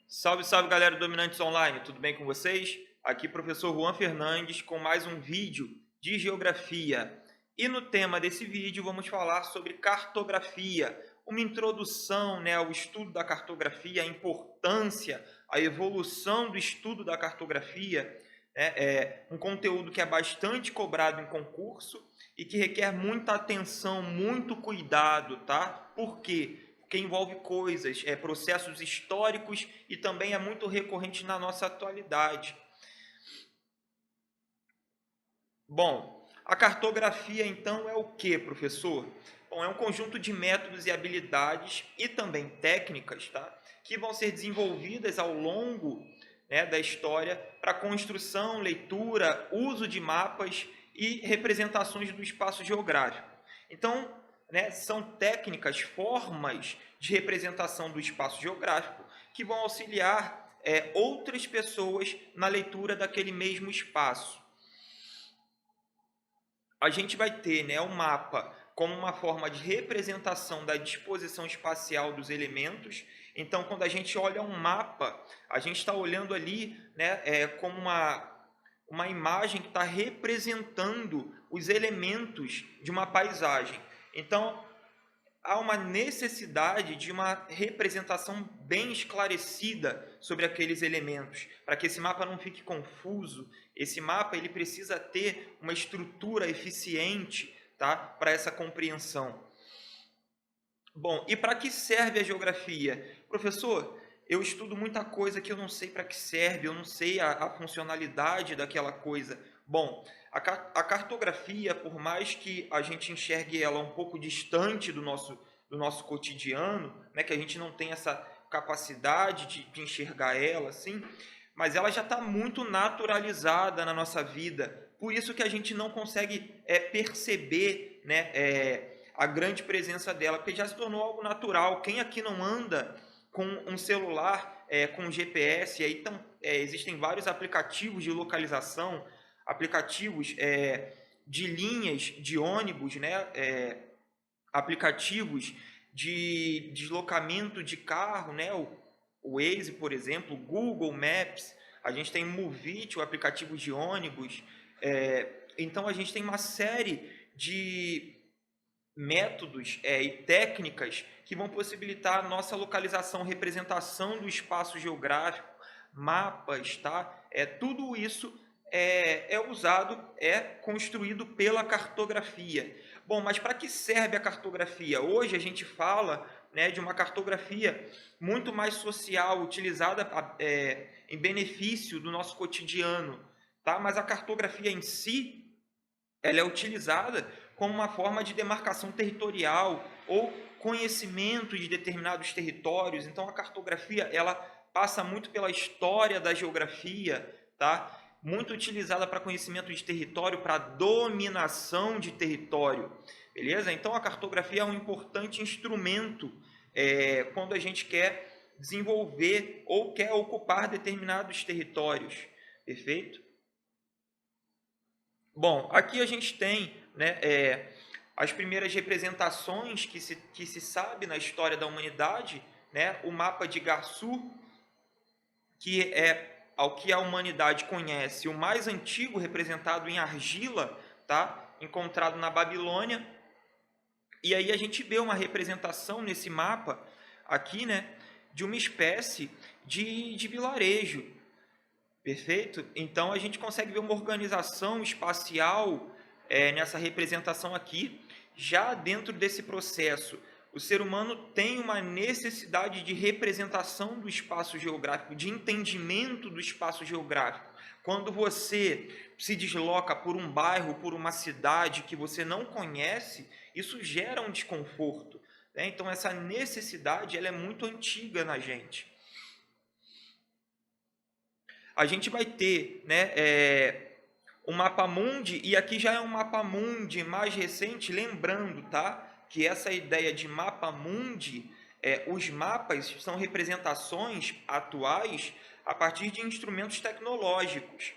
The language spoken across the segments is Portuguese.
Salve, salve galera do Dominantes Online, tudo bem com vocês? Aqui professor Juan Fernandes com mais um vídeo de geografia. E no tema desse vídeo vamos falar sobre cartografia, uma introdução, ao estudo da cartografia, a importância, a evolução do estudo da cartografia, um conteúdo que é bastante cobrado em concurso e que requer muita atenção, muito cuidado, tá? Por quê? Porque envolve coisas, processos históricos e também é muito recorrente na nossa atualidade. Bom, a cartografia então é o que, professor? Bom, é um conjunto de métodos e habilidades e também técnicas, tá? Que vão ser desenvolvidas ao longo, da história para construção, leitura, uso de mapas e representações do espaço geográfico. Então, são técnicas, formas de representação do espaço geográfico que vão auxiliar outras pessoas na leitura daquele mesmo espaço. A gente vai ter, o mapa como uma forma de representação da disposição espacial dos elementos. Então, quando a gente olha um mapa, a gente está olhando ali, como uma imagem que está representando os elementos de uma paisagem. Então, há uma necessidade de uma representação bem esclarecida sobre aqueles elementos, para que esse mapa não fique confuso. Esse mapa ele precisa ter uma estrutura eficiente, tá, para essa compreensão. Bom, e para que serve a geografia? Professor, eu estudo muita coisa que eu não sei para que serve, eu não sei a funcionalidade daquela coisa. Bom, a cartografia, por mais que a gente enxergue ela um pouco distante do nosso cotidiano, que a gente não tem essa capacidade de enxergar ela assim, mas ela já está muito naturalizada na nossa vida. Por isso que a gente não consegue perceber, a grande presença dela, porque já se tornou algo natural. Quem aqui não anda com um celular com GPS? Aí existem vários aplicativos de localização, aplicativos de linhas de ônibus, aplicativos de deslocamento de carro, o Waze, por exemplo, o Google Maps, a gente tem Movit, o aplicativo de ônibus. Então a gente tem uma série de métodos e técnicas que vão possibilitar a nossa localização, representação do espaço geográfico, mapas, tá? Tudo isso usado, construído pela cartografia. Bom, mas para que serve a cartografia? Hoje a gente fala, de uma cartografia muito mais social, utilizada em benefício do nosso cotidiano, tá? Mas a cartografia em si, ela é utilizada como uma forma de demarcação territorial ou conhecimento de determinados territórios. Então a cartografia ela passa muito pela história da geografia, tá? Muito utilizada para conhecimento de território, para dominação de território, beleza? Então a cartografia é um importante instrumento quando a gente quer desenvolver ou quer ocupar determinados territórios, perfeito? Bom, aqui a gente tem as primeiras representações que se sabe na história da humanidade, o mapa de Garçu, que é, ao que a humanidade conhece, o mais antigo representado em argila, tá? Encontrado na Babilônia. E aí a gente vê uma representação nesse mapa aqui, de uma espécie de vilarejo. Perfeito? Então a gente consegue ver uma organização espacial nessa representação aqui. Já dentro desse processo, o ser humano tem uma necessidade de representação do espaço geográfico, de entendimento do espaço geográfico. Quando você se desloca por um bairro, por uma cidade que você não conhece, isso gera um desconforto, Então essa necessidade ela é muito antiga na gente. A gente vai ter o mapa mundi, e aqui já é um mapa mundi mais recente, lembrando, tá? Que essa ideia de mapa mundi, os mapas são representações atuais a partir de instrumentos tecnológicos.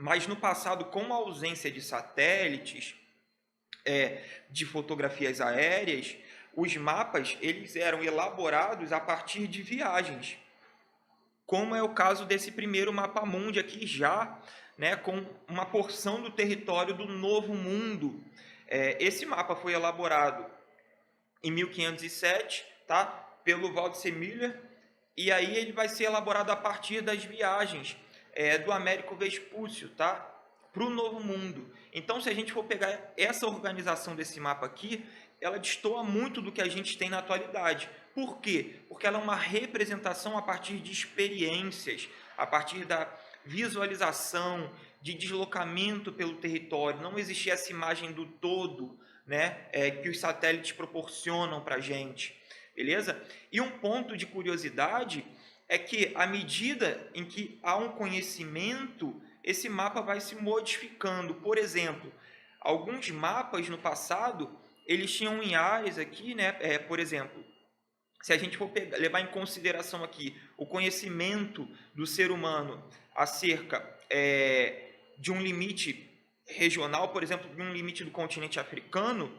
Mas no passado, com a ausência de satélites, de fotografias aéreas, os mapas eles eram elaborados a partir de viagens. como é o caso desse primeiro mapa mundi aqui já, né, com uma porção do território do Novo Mundo. Esse mapa foi elaborado em 1507, tá, pelo Waldseemüller Müller, e aí ele vai ser elaborado a partir das viagens do Américo Vespúcio, tá, para o Novo Mundo. Então, se a gente for pegar essa organização desse mapa aqui, ela destoa muito do que a gente tem na atualidade. Por quê? Porque ela é uma representação a partir de experiências, a partir da visualização, de deslocamento pelo território. Não existia essa imagem do todo, né, que os satélites proporcionam para a gente. Beleza? E um ponto de curiosidade é que, à medida em que há um conhecimento, esse mapa vai se modificando. Por exemplo, alguns mapas no passado, eles tinham em áreas aqui, né? Por exemplo, se a gente for levar em consideração aqui o conhecimento do ser humano acerca de um limite regional, por exemplo, de um limite do continente africano,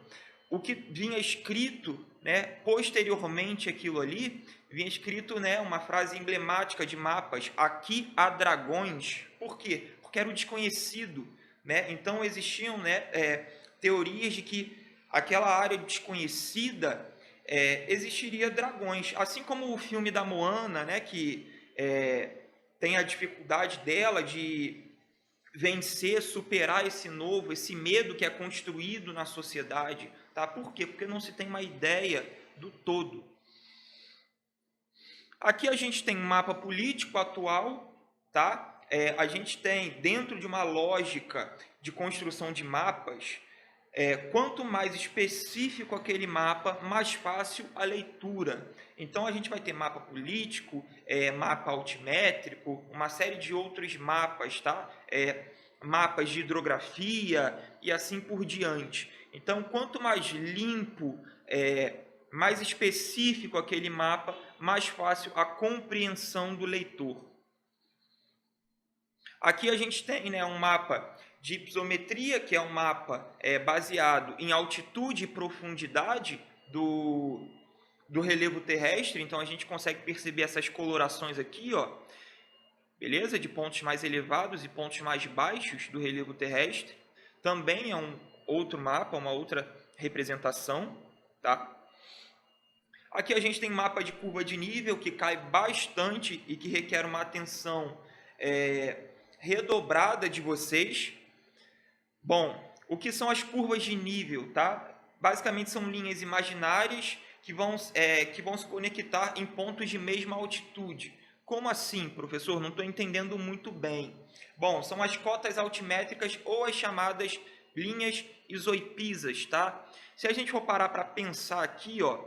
o que vinha escrito, né, posteriormente aquilo ali, vinha escrito, né, uma frase emblemática de mapas: aqui há dragões. Por quê? Porque era o desconhecido, né? Então existiam, né, teorias de que aquela área desconhecida existiria dragões, assim como o filme da Moana, né, que tem a dificuldade dela de vencer, superar esse novo, esse medo que é construído na sociedade, tá? Por quê? Porque não se tem uma ideia do todo. Aqui a gente tem um mapa político atual, tá? A gente tem, dentro de uma lógica de construção de mapas, quanto mais específico aquele mapa, mais fácil a leitura. Então, a gente vai ter mapa político, mapa altimétrico, uma série de outros mapas, tá? Mapas de hidrografia e assim por diante. Então, quanto mais limpo, mais específico aquele mapa, mais fácil a compreensão do leitor. Aqui a gente tem, né, um mapa de hipsometria, que é um mapa baseado em altitude e profundidade do relevo terrestre. Então, a gente consegue perceber essas colorações aqui, ó, beleza? De pontos mais elevados e pontos mais baixos do relevo terrestre. Também é um outro mapa, uma outra representação, tá? Aqui a gente tem mapa de curva de nível, que cai bastante e que requer uma atenção redobrada de vocês. Bom, o que são as curvas de nível, tá? Basicamente são linhas imaginárias que vão se conectar em pontos de mesma altitude. Como assim, professor? Não estou entendendo muito bem. Bom, são as cotas altimétricas ou as chamadas linhas isoipisas, tá? Se a gente for parar para pensar aqui, ó,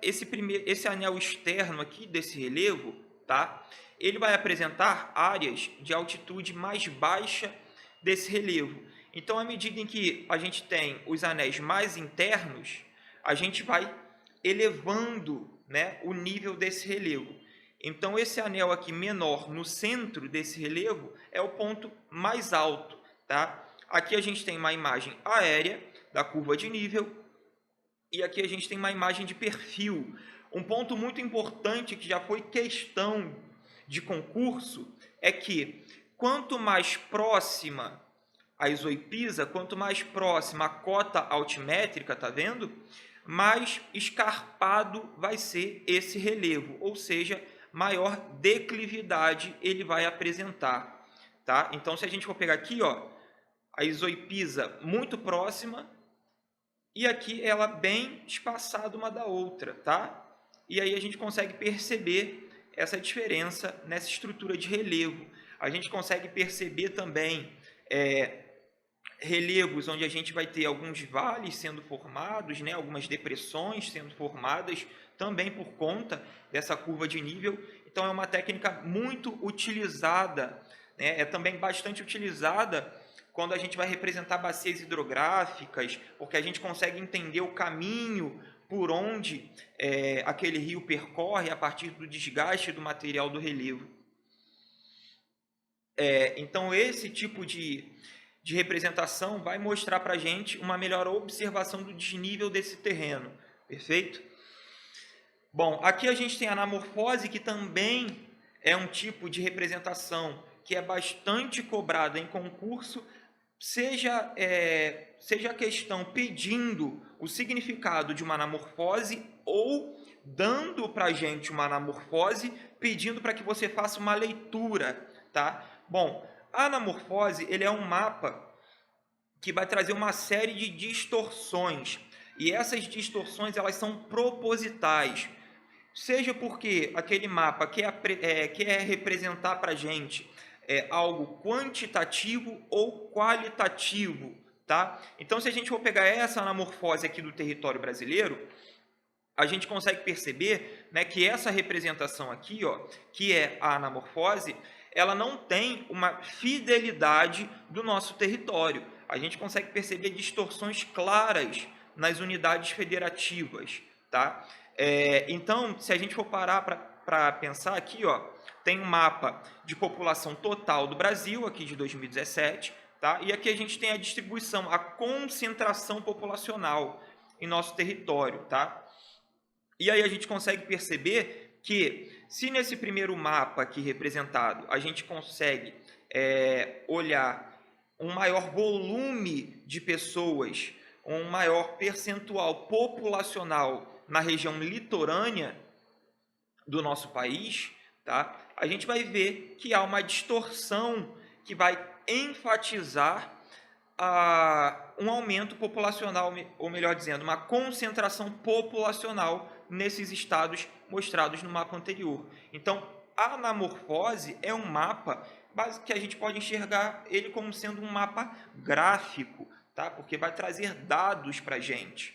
esse anel externo aqui desse relevo, tá? Ele vai apresentar áreas de altitude mais baixa desse relevo. Então, à medida em que a gente tem os anéis mais internos, a gente vai elevando, né, o nível desse relevo. Então, esse anel aqui menor no centro desse relevo é o ponto mais alto, tá? Aqui a gente tem uma imagem aérea da curva de nível e aqui a gente tem uma imagem de perfil. Um ponto muito importante que já foi questão de concurso é que quanto mais próxima a isoipisa, quanto mais próxima a cota altimétrica, tá vendo? Mais escarpado vai ser esse relevo, ou seja, maior declividade ele vai apresentar, tá? Então, se a gente for pegar aqui, ó, a isoipisa muito próxima e aqui ela bem espaçada uma da outra, tá? E aí a gente consegue perceber essa diferença nessa estrutura de relevo. A gente consegue perceber também relevos onde a gente vai ter alguns vales sendo formados, né, algumas depressões sendo formadas, também por conta dessa curva de nível. Então, é uma técnica muito utilizada, né, é também bastante utilizada quando a gente vai representar bacias hidrográficas, porque a gente consegue entender o caminho por onde aquele rio percorre a partir do desgaste do material do relevo. Então, esse tipo de representação vai mostrar para a gente uma melhor observação do desnível desse terreno, perfeito? Bom, aqui a gente tem a anamorfose, que também é um tipo de representação que é bastante cobrada em concurso, seja a questão pedindo o significado de uma anamorfose ou dando para a gente uma anamorfose, pedindo para que você faça uma leitura, tá? Bom, a anamorfose, ele é um mapa que vai trazer uma série de distorções, e essas distorções, elas são propositais, seja porque aquele mapa quer representar para a gente algo quantitativo ou qualitativo, tá? Então, se a gente for pegar essa anamorfose aqui do território brasileiro, a gente consegue perceber, né, que essa representação aqui, ó, que é a anamorfose, ela não tem uma fidelidade do nosso território. A gente consegue perceber distorções claras nas unidades federativas, tá? Então, se a gente for parar para pensar aqui, ó, tem um mapa de população total do Brasil, aqui de 2017, tá? E aqui a gente tem a distribuição, a concentração populacional em nosso território, tá? E aí a gente consegue perceber que, se nesse primeiro mapa aqui representado, a gente consegue olhar um maior volume de pessoas, um maior percentual populacional na região litorânea do nosso país, tá? A gente vai ver que há uma distorção que vai enfatizar um aumento populacional, ou melhor dizendo, uma concentração populacional nesses estados mostrados no mapa anterior. Então, a anamorfose é um mapa que a gente pode enxergar ele como sendo um mapa gráfico, tá? Porque vai trazer dados para a gente.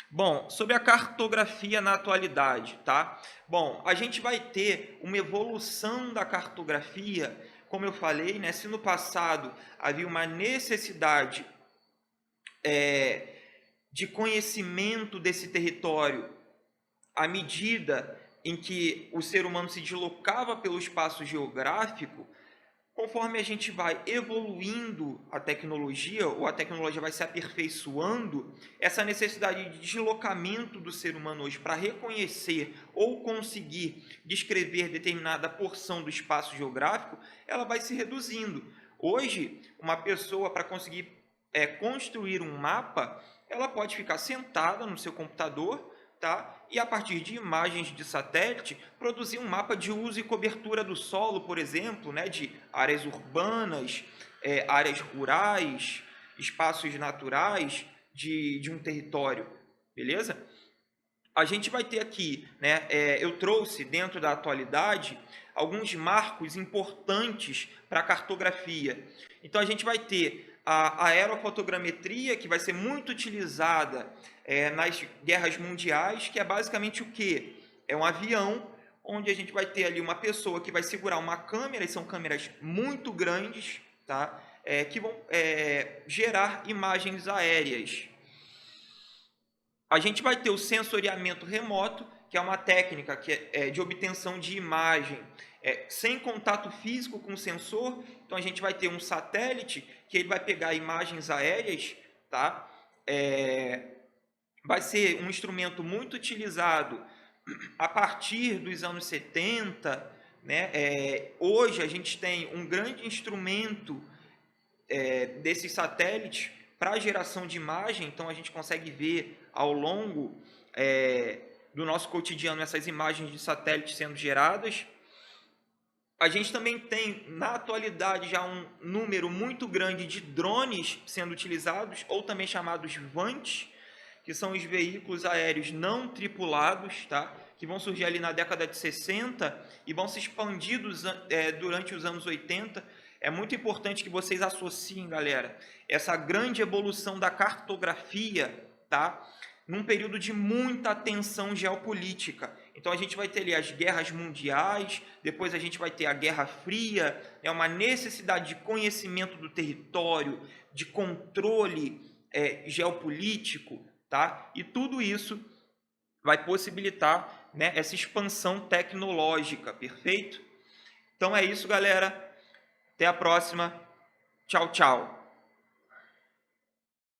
Bom, sobre a cartografia na atualidade, tá? Bom, a gente vai ter uma evolução da cartografia, como eu falei, né? Se no passado havia uma necessidade de conhecimento desse território à medida em que o ser humano se deslocava pelo espaço geográfico, conforme a gente vai evoluindo a tecnologia, ou a tecnologia vai se aperfeiçoando, essa necessidade de deslocamento do ser humano hoje para reconhecer ou conseguir descrever determinada porção do espaço geográfico, ela vai se reduzindo. Hoje, uma pessoa, para conseguir construir um mapa, ela pode ficar sentada no seu computador, tá? E a partir de imagens de satélite, produzir um mapa de uso e cobertura do solo, por exemplo, né? De áreas urbanas, áreas rurais, espaços naturais de um território, beleza? A gente vai ter aqui, né? Eu trouxe dentro da atualidade alguns marcos importantes para a cartografia. Então, a gente vai ter a aerofotogrametria, que vai ser muito utilizada nas guerras mundiais, que é basicamente o quê? É um avião onde a gente vai ter ali uma pessoa que vai segurar uma câmera, e são câmeras muito grandes, tá? Que vão gerar imagens aéreas. A gente vai ter o sensoriamento remoto, que é uma técnica de obtenção de imagem sem contato físico com o sensor. Então, a gente vai ter um satélite que ele vai pegar imagens aéreas, tá? Vai ser um instrumento muito utilizado a partir dos anos 70, né? Hoje, a gente tem um grande instrumento desses satélites para geração de imagem. Então, a gente consegue ver ao longo do nosso cotidiano essas imagens de satélite sendo geradas. A gente também tem, na atualidade, já um número muito grande de drones sendo utilizados, ou também chamados VANTs, que são os veículos aéreos não tripulados, tá? Que vão surgir ali na década de 60 e vão se expandir durante os anos 80. É muito importante que vocês associem, galera, essa grande evolução da cartografia, tá? Num período de muita tensão geopolítica. Então, a gente vai ter ali as guerras mundiais, depois a gente vai ter a Guerra Fria, uma necessidade de conhecimento do território, de controle geopolítico, tá? E tudo isso vai possibilitar, né, essa expansão tecnológica, perfeito? Então, é isso, galera. Até a próxima. Tchau, tchau.